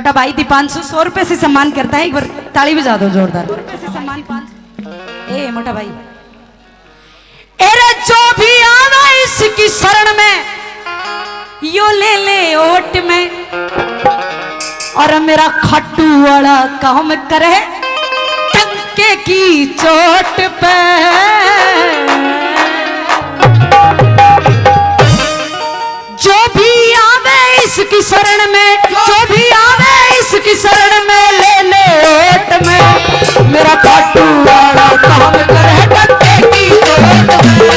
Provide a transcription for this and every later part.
मोटा भाई दीपांशु 100 रुपए से सम्मान करता है। एक बार ताली बजा दो जोरदार। 100 रुपए से सम्मान 500। ए मोटा भाई, अरे जो भी आवा इसकी शरण में यो ले ले ओट में, और मेरा खट्टू वाला काम करे टंके की चोट पे। जो भी आवे इसकी शरण में, जो भी आवे इसकी शरण में, ले ले ओट में, मेरा खट्टू वाला काम करे टंके की चोट में।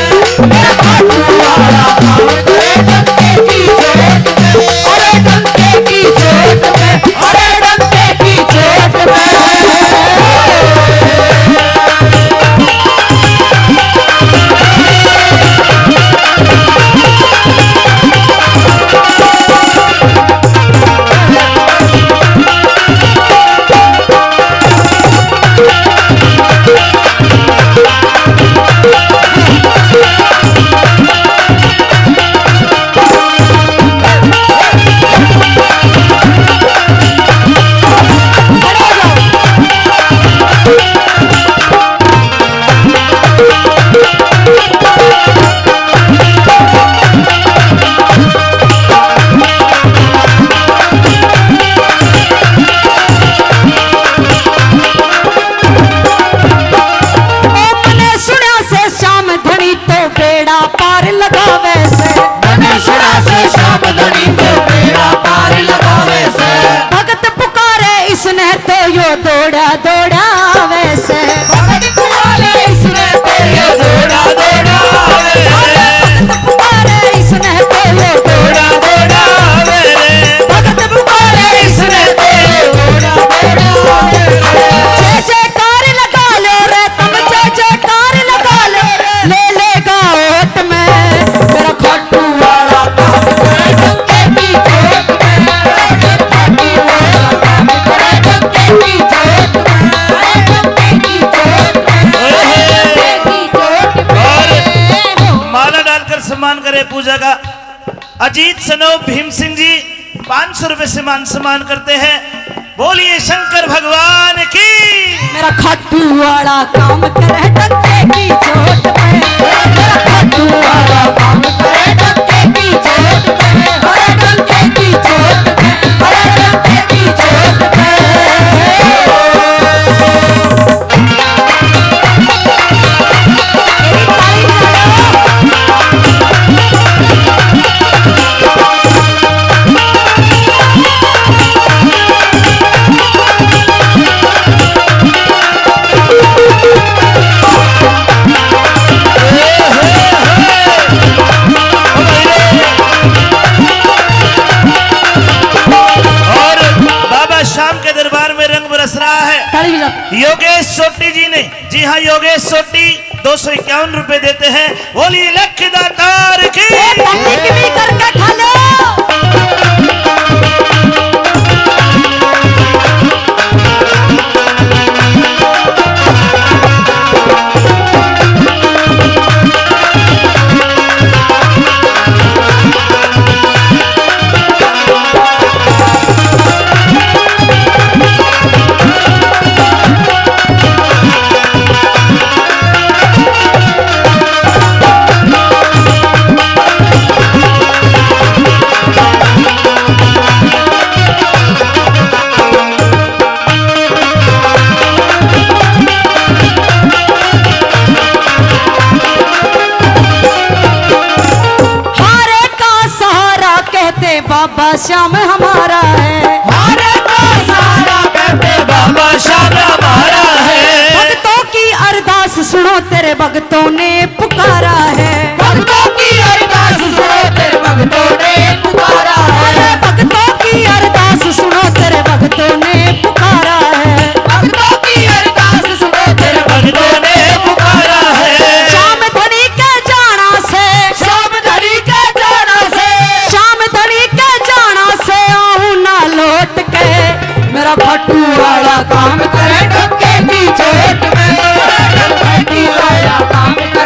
मेरा खट्टू वाला काम करे टंके की चोट में, अरे टंके की चोट में, अरे टंके की चोट में। दौड़ा दौड़ा वैसे भगत पुकारे इसने तो ये दौड़ा दौड़ा वैसे, भगत पुकारे इसने तो ये दौड़ा दौड़ा वैसे, भगत पुकारे इसने तो ये दौड़ा दौड़ा वैसे। जय जयकार लगा लो रे तुम, जय जयकार लगा लो, ले लेगा ओट में, मेरा खट्टू वाला काम करे टंके की चोट में, खट्टू वाला काम करे टंके की चोट। सम्मान करे पूजा का। अजीत सनोप भीम सिंह जी 500 रुपए से मान सम्मान करते हैं। बोलिए शंकर भगवान की। मेरा खट्टू वाला काम करे टंके की चोट पे, मेरा खट्टू वाला काम करे टंके की चोट पे, अरे टंके की चोट पे, अरे टंके की चोट पे। योगेश सोटी जी ने, जी हाँ योगेश सोटी 251 रुपए देते हैं। बोलिए लख दातार की। करके खा लो। बाबा श्याम हमारा है, हमारे का सहारा कहते बाबा श्याम हमारा है। भक्तों की अरदास सुनो तेरे भक्तों ने पुकारा है, भक्तों की अरदास सुनो तेरे भक्तों ने पुकारा है, भक्तों की अरदास सुनो तेरे भक्तों ने पुकारा है, भक्तों की अरदास सुनो तेरे भक्तों ने पुकारा है। श्याम धनी के जाना से, श्याम धनी के जाना से, श्याम धनी के जाना से आऊं ना लौट के, मेरा खट्टू वाला काम करे टंके की चोट में, टंके वाला काम करे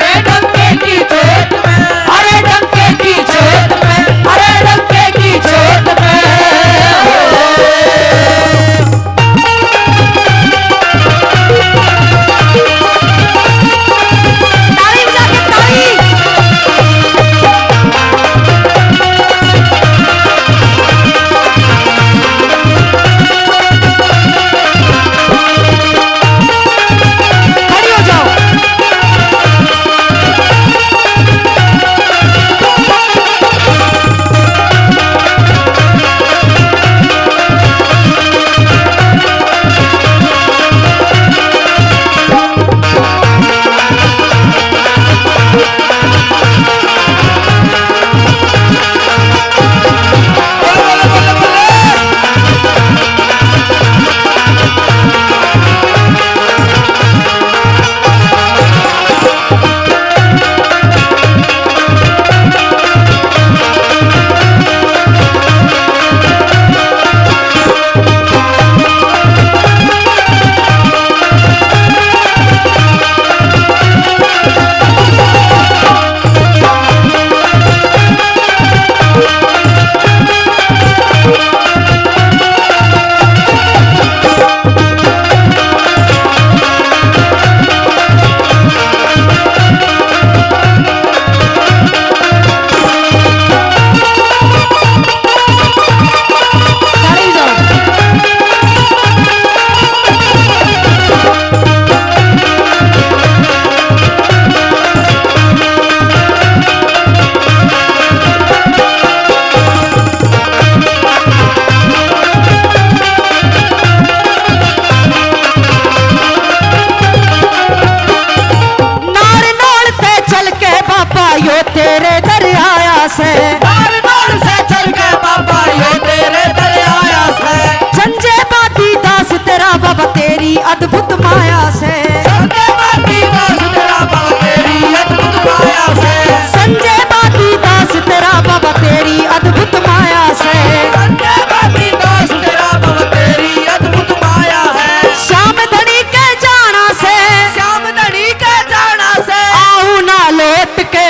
से नार नार से चल के बाबा यो तेरे दर आया से संजय बाती दास तेरा बाबा तेरी अद्भुत माया से संजय बाती दास तेरा बाबा तेरी अद्भुत माया से संजय बाती दास तेरा बाबा तेरी अद्भुत माया से संजय बाती दास तेरा बाबा तेरी अद्भुत माया है श्याम धनी के जाना से श्याम धनी के जाना से आऊ ना लौट के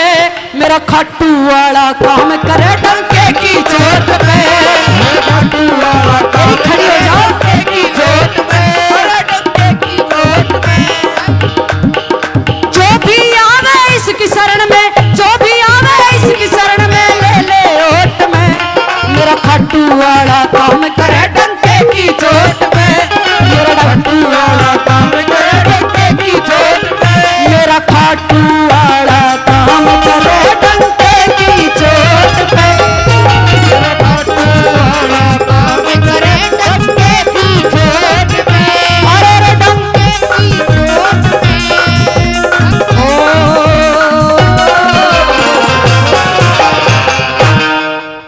मेरा खट्टू वाला काम करे डंके की चोट पे खाटू वाला काम खड़ी हो जाओ। डंके की चोट में अरे डंके की चोट में जो भी आवे इसकी शरण में जो भी आवे इसकी शरण में ले ले ओट में मेरा खट्टू वाला काम करे डंके की चोट पे मेरा खट्टू वाला काम करे डंके की चोट पे मेरा खाटू